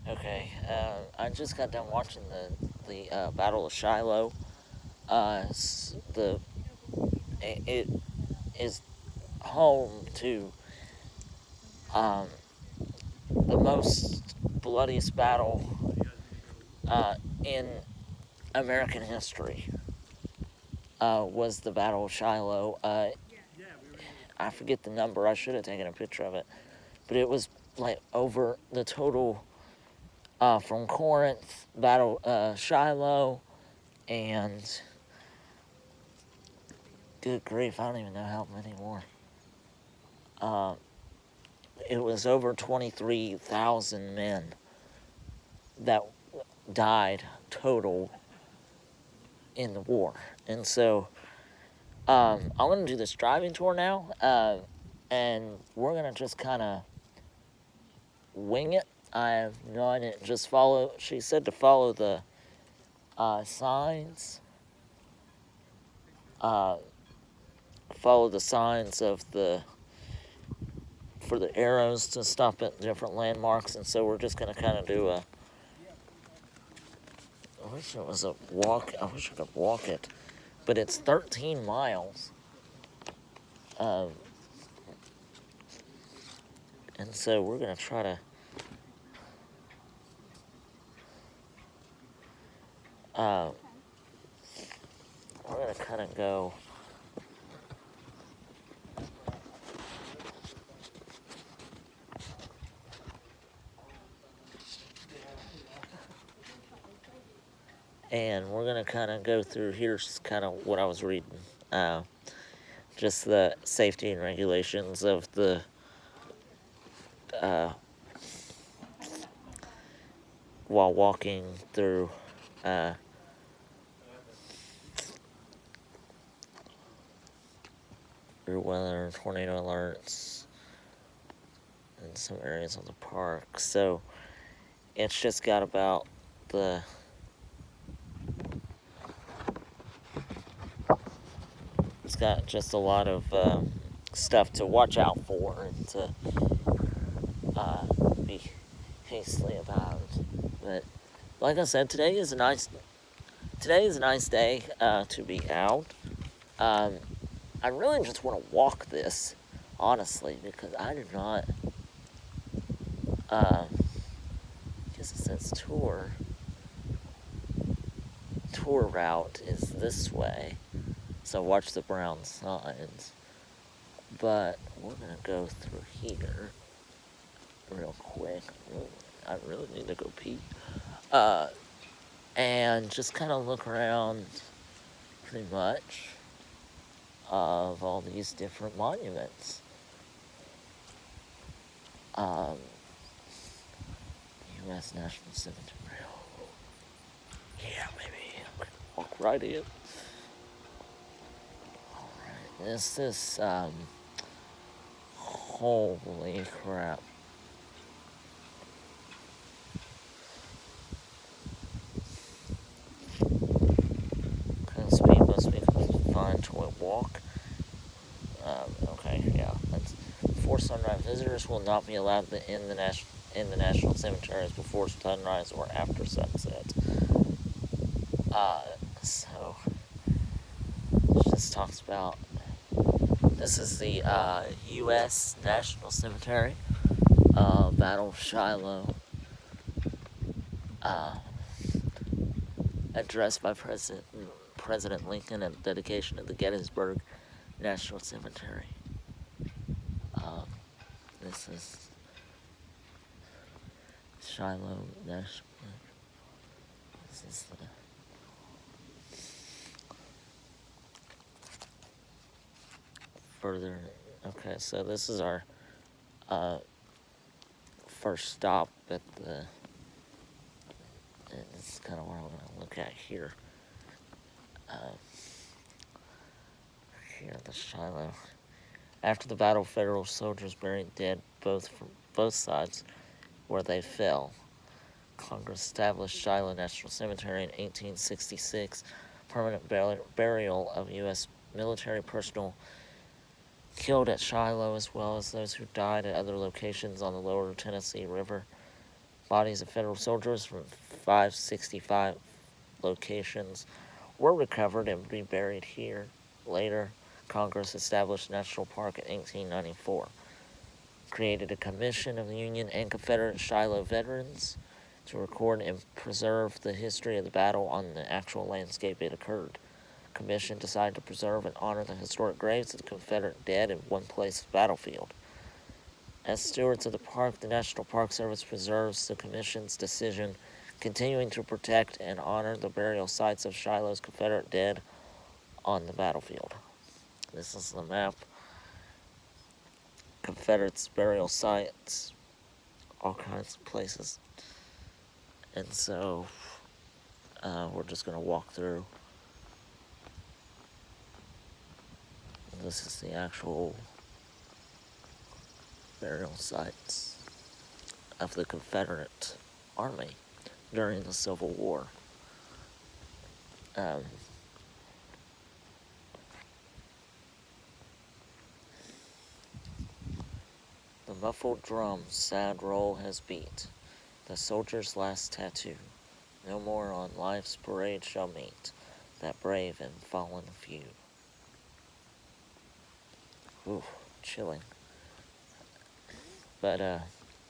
Okay, I just got done watching the Battle of Shiloh. The it is home to um, the most bloodiest battle in American history. Was the Battle of Shiloh? I forget the number. I should have taken a picture of it, but it was like over the total from Corinth, Battle Shiloh, and good grief, I don't even know how many more. Uh, it was over 23,000 men that died total in the war. And so I'm going to do this driving tour now, and we're going to just kind of wing it. I have no idea. Just follow, she said to follow the signs, uh, follow the signs of the for the arrows to stop at different landmarks, and so we're just going to kind of do a. I wish it was a walk. I wish I could walk it, but it's 13 miles. Um, and so we're going to try to. Uh, we're going to kind of go. And we're going to kind of go through. Here's kind of what I was reading. Just the safety and regulations of the while walking through through weather, tornado alerts in some areas of the park. So it's just got about the it's got just a lot of stuff to watch out for and to be hastily about. But like I said, today is a nice day to be out. I really just want to walk this, honestly, because I do not. I guess it says tour. Tour route is this way, so watch the brown signs. But we're gonna go through here real quick. I really need to go pee. And just kind of look around, pretty much, of all these different monuments. U.S. National Cemetery. Yeah, maybe I can walk right in. Alright, this is, holy crap. Kind of speed must be confined to a walk. Okay, yeah. That's, before sunrise, visitors will not be allowed in the national cemeteries before sunrise or after sunset. So it just talks about this is the U.S. National Cemetery, Battle of Shiloh, addressed by President Lincoln at the dedication of the Gettysburg National Cemetery. This is Shiloh National. This is the. Further, okay, so this is our first stop at the. This is kind of where I'm going to look at here. Here, the Shiloh. After the battle, Federal soldiers buried dead from both sides where they fell. Congress established Shiloh National Cemetery in 1866, permanent burial of U.S. military personnel killed at Shiloh, as well as those who died at other locations on the lower Tennessee River. Bodies of federal soldiers from 565 locations were recovered and reburied here. Later, Congress established National Park in 1894, created a commission of Union and Confederate Shiloh veterans to record and preserve the history of the battle on the actual landscape it occurred. The commission decided to preserve and honor the historic graves of the Confederate dead in one place battlefield. As stewards of the park, the National Park Service preserves the Commission's decision, continuing to protect and honor the burial sites of Shiloh's Confederate dead on the battlefield. This is the map. Confederates' burial sites, all kinds of places. And so, we're just going to walk through. This is the actual burial sites of the Confederate Army during the Civil War. The muffled drum, sad roll has beat, the soldier's last tattoo. No more on life's parade shall meet that brave and fallen few. Ooh, chilling. But,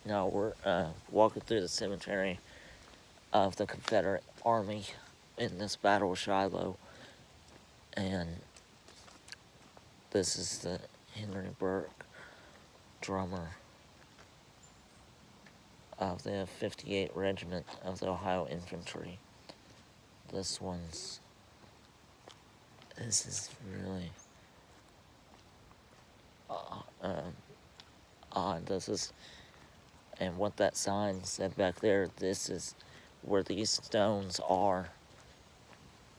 now we're, walking through the cemetery of the Confederate Army in this Battle of Shiloh. And this is the Henry Burke, drummer of the 58th Regiment of the Ohio Infantry. This is really odd. This is, and what that sign said back there, this is where these stones are,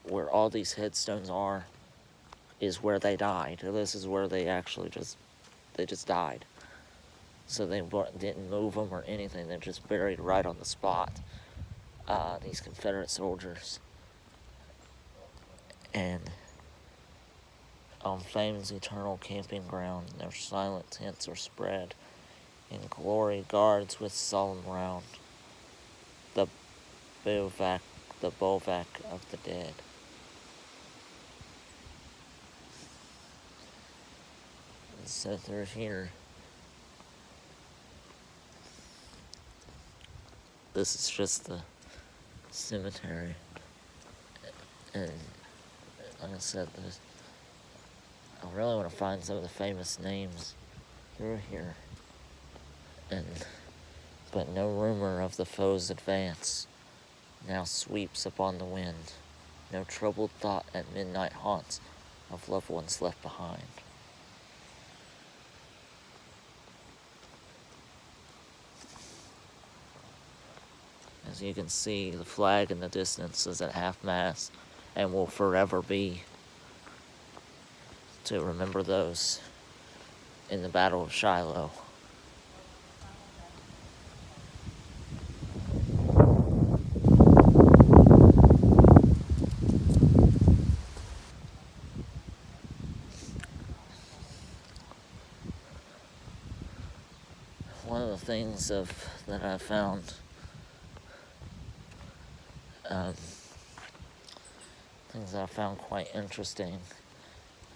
where all these headstones are, is where they died. This is where they actually just died. So they didn't move them or anything. They're just buried right on the spot. These Confederate soldiers. And on fame's eternal camping ground, their silent tents are spread. In glory guards with solemn round. The bivouac of the dead. So through here, this is just the cemetery, and like I said, I really want to find some of the famous names through here, but no rumor of the foe's advance now sweeps upon the wind, no troubled thought at midnight haunts of loved ones left behind. As you can see, the flag in the distance is at half-mast and will forever be to remember those in the Battle of Shiloh. One of the things that I found things that I found quite interesting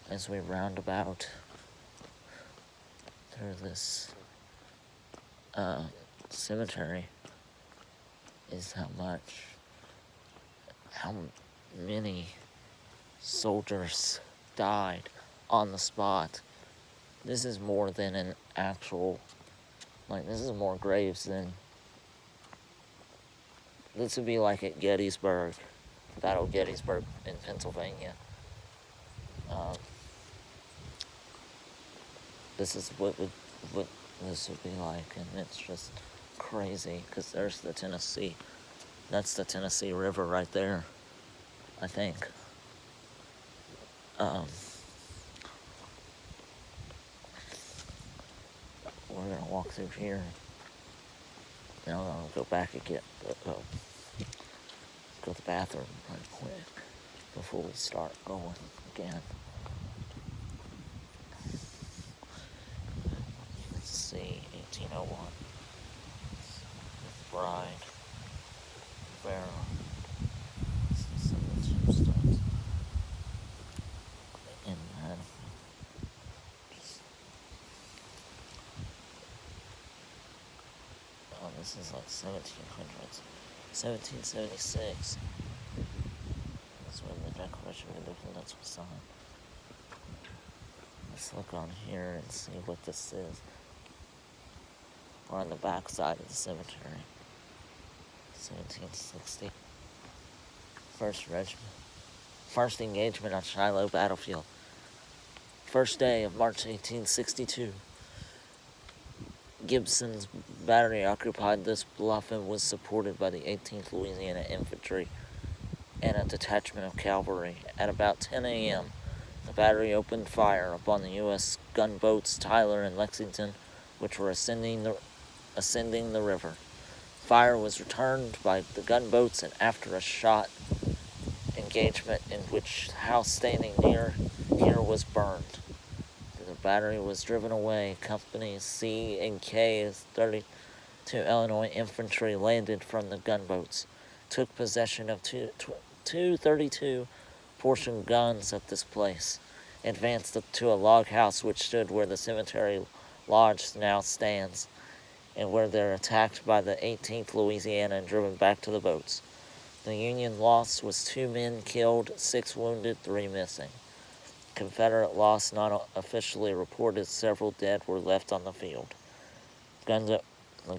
as we round about through this cemetery is how many soldiers died on the spot. This is more than an actual, this is more graves than, this would be like at Gettysburg, Battle of Gettysburg in Pennsylvania. This is what this would be like, and it's just crazy, because there's the Tennessee. That's the Tennessee River right there, I think. We're gonna walk through here. Now I'm gonna go back and go to the bathroom right quick before we start going again. Let's see, 1801. bride. Pharaoh. Some of the tombstones. And then this is like 1700s. 1776. That's when the Declaration of Independence was signed. Let's look on here and see what this is. We're on the back side of the cemetery. 1760. First regiment. First engagement on Shiloh battlefield. First day of March 1862. Gibson's battery occupied this bluff and was supported by the 18th Louisiana Infantry and a detachment of cavalry. At about 10 a.m., the battery opened fire upon the U.S. gunboats Tyler and Lexington, which were ascending the river. Fire was returned by the gunboats, and after a shot engagement in which the house standing near here was burned. The battery was driven away. Companies C and K 32 Illinois Infantry landed from the gunboats, took possession of two 32 portion guns at this place, advanced to a log house which stood where the cemetery lodge now stands, and where they're attacked by the 18th Louisiana and driven back to the boats. The Union loss was 2 men killed, 6 wounded, 3 missing. Confederate loss not officially reported, several dead were left on the field. The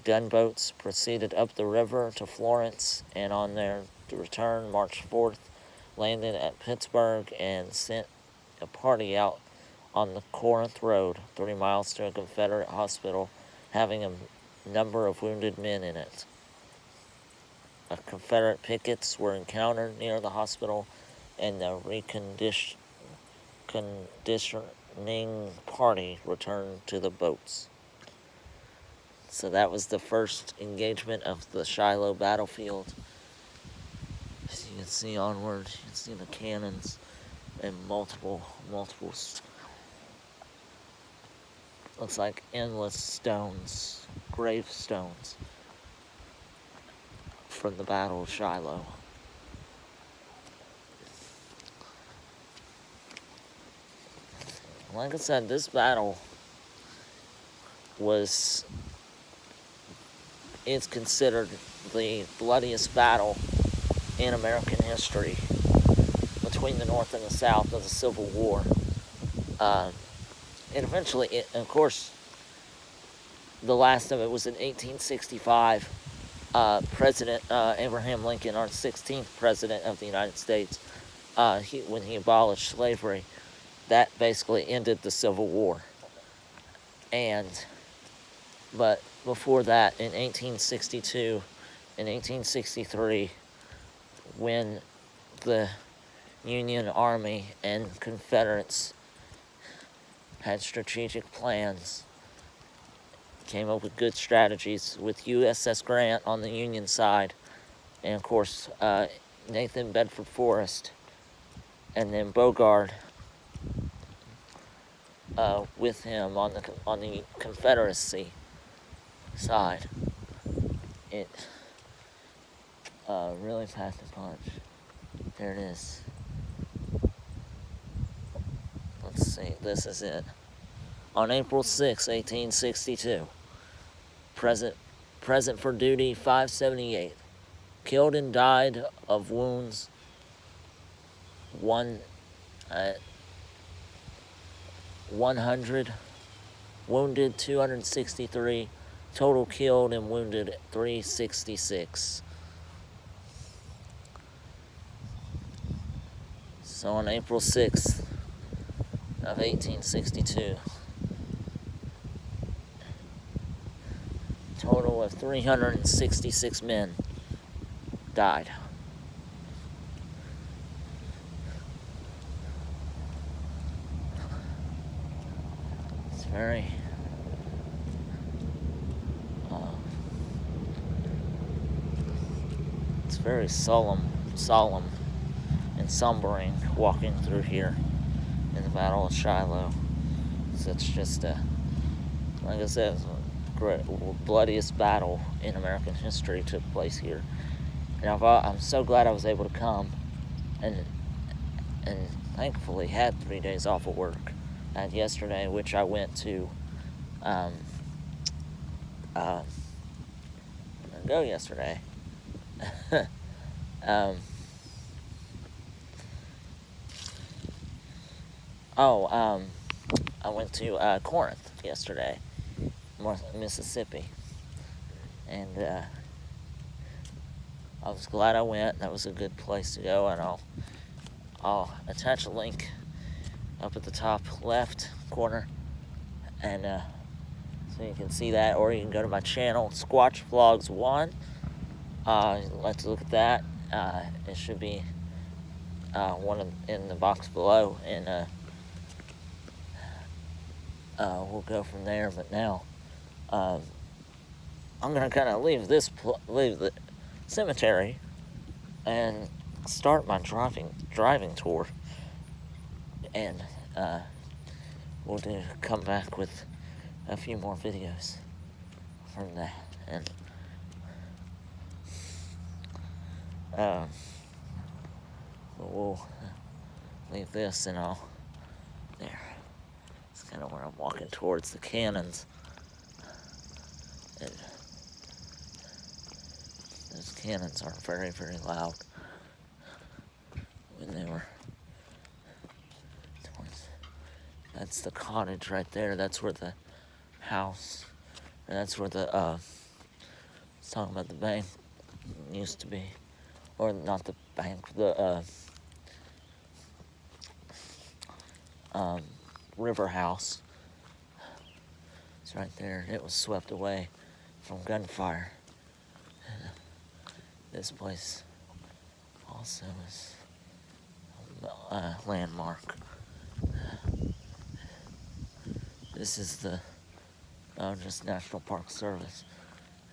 gunboats proceeded up the river to Florence, and on their return, March 4th, landed at Pittsburgh and sent a party out on the Corinth Road, 3 miles to a Confederate hospital, having a number of wounded men in it. Confederate pickets were encountered near the hospital, and the reconditioning party returned to the boats. So that was the first engagement of the Shiloh battlefield. As you can see onward, you can see the cannons and multiple, looks like endless stones, gravestones from the Battle of Shiloh. Like I said, this battle is considered the bloodiest battle in American history between the North and the South of the Civil War. And eventually, of course, the last of it was in 1865. President Abraham Lincoln, our 16th president of the United States, when he abolished slavery, that basically ended the Civil War. But before that, in 1862 and 1863, when the Union Army and Confederates had strategic plans, came up with good strategies with USS Grant on the Union side, and of course Nathan Bedford Forrest, and then Bogard with him on the Confederacy side. It really packed a punch. There it is. Let's see, this is it. On April 6, 1862, present for duty 578, killed and died of wounds 100, wounded 263, total killed and wounded 366. So on April 6th of 1862, total of 366 men died. It's very solemn and sombering walking through here in the Battle of Shiloh. So it's just like I said, bloodiest battle in American history took place here. And I'm so glad I was able to come, and thankfully had 3 days off of work. I had yesterday, which I went to go yesterday. um, I went to Corinth yesterday, Mississippi, and I was glad I went. That was a good place to go, and I'll attach a link up at the top left corner, and so you can see that, or you can go to my channel, Squatch Vlogs 1. Let's look at that. It should be one in the box below, and we'll go from there. But now, I'm gonna kind of leave the cemetery and start my driving tour, and we'll come back with a few more videos from that, and we'll leave this and all there. It's kind of where I'm walking towards the cannons, and those cannons are very, very loud. When they were, that's the cottage right there. That's where the house, and that's where the I was talking about the bank used to be, or not the bank, the river house. It's right there. It was swept away from gunfire. And, this place also is a landmark. This is the just National Park Service.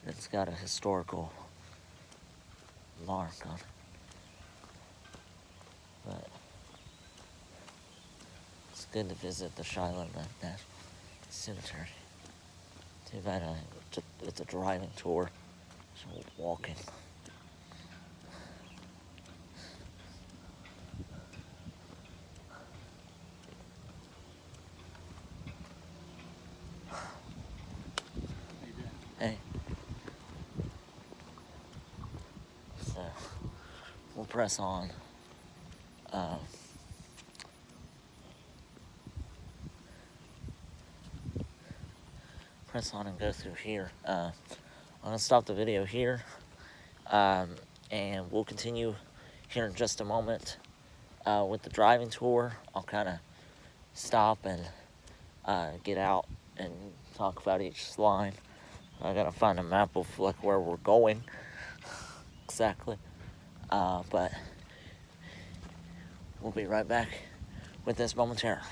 It's got a historical mark on it. But it's good to visit the Shiloh National Cemetery. Too bad it's a driving tour, so walking. Hey. So, we'll press on. Press on and go through here. I'm gonna stop the video here, and we'll continue here in just a moment with the driving tour. I'll kind of stop and get out and talk about each line. I gotta find a map of like where we're going exactly, but we'll be right back with this momentarily.